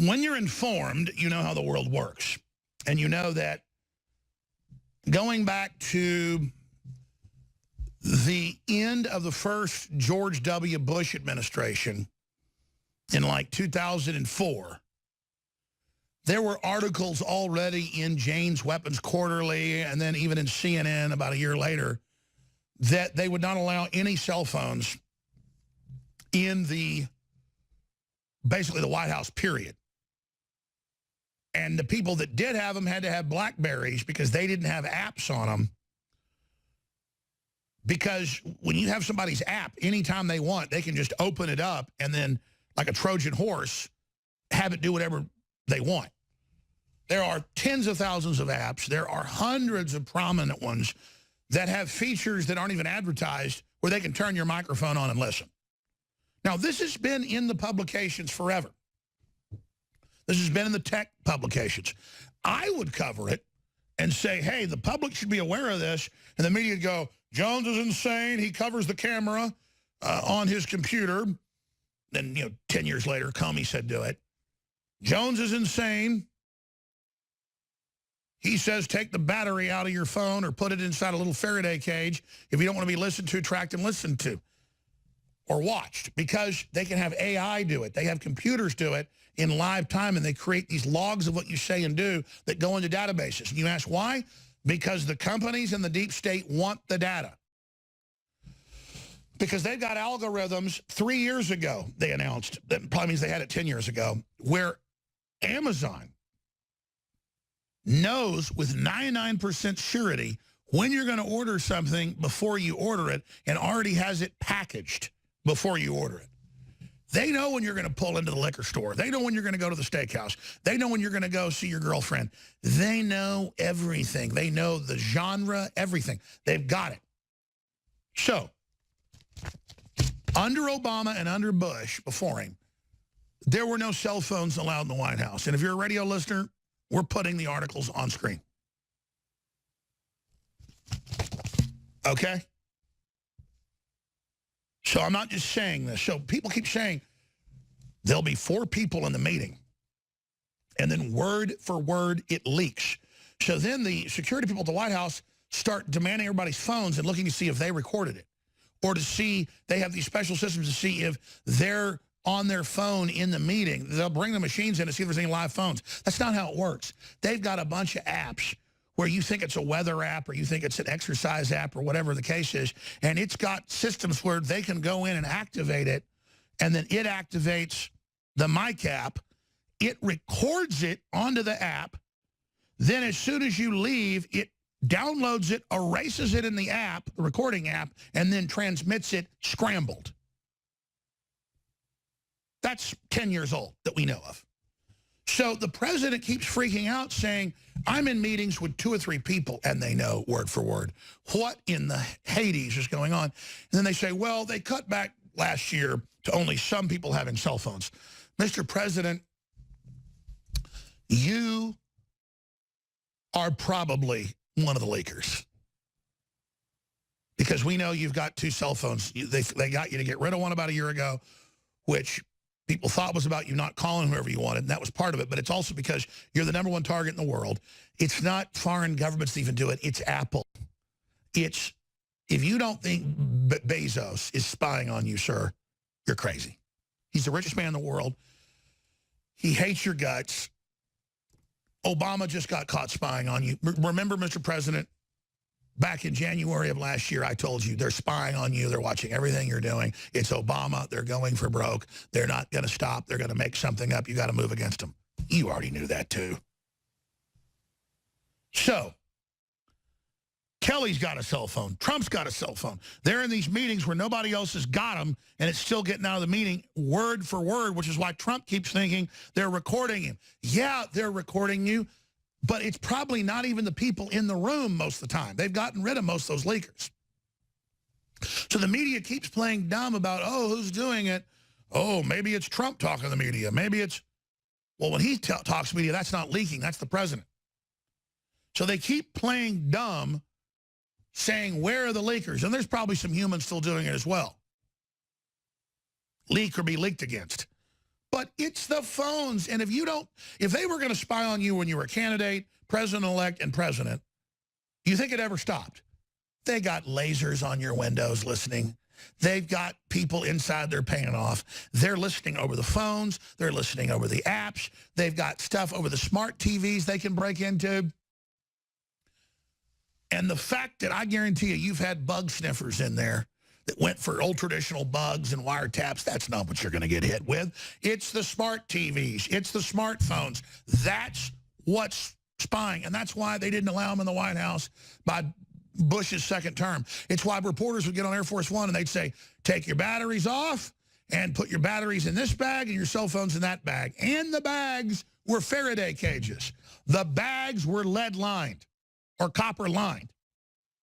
when you're informed, you know how the world works. And you know that going back to the end of the first George W. Bush administration in like 2004, there were articles already in Jane's Weapons Quarterly and then even in CNN about a year later that they would not allow any cell phones in basically the White House, period. And the people that did have them had to have BlackBerries because they didn't have apps on them. Because when you have somebody's app, anytime they want, they can just open it up and then, like a Trojan horse, have it do whatever they want. There are tens of thousands of apps. There are hundreds of prominent ones that have features that aren't even advertised where they can turn your microphone on and listen. Now, this has been in the publications forever. This has been in the tech publications. I would cover it and say, hey, the public should be aware of this. And the media would go, Jones is insane. He covers the camera on his computer. Then, 10 years later, Comey said do it. Jones is insane. He says take the battery out of your phone or put it inside a little Faraday cage if you don't want to be listened to, tracked, and listened to or watched, because they can have AI do it. They have computers do it in live time, and they create these logs of what you say and do that go into databases. And you ask why? Because the companies and the deep state want the data. Because they've got algorithms 3 years ago, they announced, that probably means they had it 10 years ago, where Amazon knows with 99% surety when you're going to order something before you order it and already has it packaged before you order it. They know when you're going to pull into the liquor store. They know when you're going to go to the steakhouse. They know when you're going to go see your girlfriend. They know everything. They know the genre, everything. They've got it. So, under Obama and under Bush, before him, there were no cell phones allowed in the White House. And if you're a radio listener, we're putting the articles on screen. Okay? So I'm not just saying this. So people keep saying there'll be 4 people in the meeting. And then word for word, it leaks. So then the security people at the White House start demanding everybody's phones and looking to see if they recorded it. Or to see, they have these special systems to see if they're on their phone in the meeting. They'll bring the machines in to see if there's any live phones. That's not how it works. They've got a bunch of apps where you think it's a weather app or you think it's an exercise app or whatever the case is, and it's got systems where they can go in and activate it, and then it activates the mic app. It records it onto the app. Then as soon as you leave, it downloads it, erases it in the app, the recording app, and then transmits it scrambled. That's 10 years old that we know of. So the president keeps freaking out saying, I'm in meetings with 2 or 3 people, and they know word for word what in the Hades is going on. And then they say, well, they cut back last year to only some people having cell phones. Mr. President, you are probably one of the leakers. Because we know you've got 2 cell phones. They got you to get rid of one about a year ago, which people thought was about you not calling whoever you wanted, and that was part of it. But it's also because you're the #1 target in the world. It's not foreign governments that even do it. It's Apple. It's, if you don't think Bezos is spying on you, sir, you're crazy. He's the richest man in the world. He hates your guts. Obama just got caught spying on you. Remember, Mr. President, back in January of last year, I told you they're spying on you. They're watching everything you're doing. It's Obama. They're going for broke. They're not going to stop. They're going to make something up. You got to move against them. You already knew that, too. So, Kelly's got a cell phone. Trump's got a cell phone. They're in these meetings where nobody else has got them, and it's still getting out of the meeting word for word, which is why Trump keeps thinking they're recording him. Yeah, they're recording you, but it's probably not even the people in the room most of the time. They've gotten rid of most of those leakers. So the media keeps playing dumb about, oh, who's doing it? Oh, maybe it's Trump talking to the media. Maybe it's, well, when he talks to media, that's not leaking. That's the president. So they keep playing dumb, saying, where are the leakers? And there's probably some humans still doing it as well. Leak or be leaked against. But it's the phones. And if they were going to spy on you when you were a candidate, president-elect, and president, do you think it ever stopped? They got lasers on your windows listening. They've got people inside they're paying off. They're listening over the phones. They're listening over the apps. They've got stuff over the smart TVs they can break into. And the fact that I guarantee you've had bug sniffers in there that went for old traditional bugs and wiretaps, that's not what you're going to get hit with. It's the smart TVs. It's the smartphones. That's what's spying. And that's why they didn't allow them in the White House by Bush's second term. It's why reporters would get on Air Force One and they'd say, take your batteries off and put your batteries in this bag and your cell phones in that bag. And the bags were Faraday cages. The bags were lead-lined or copper-lined.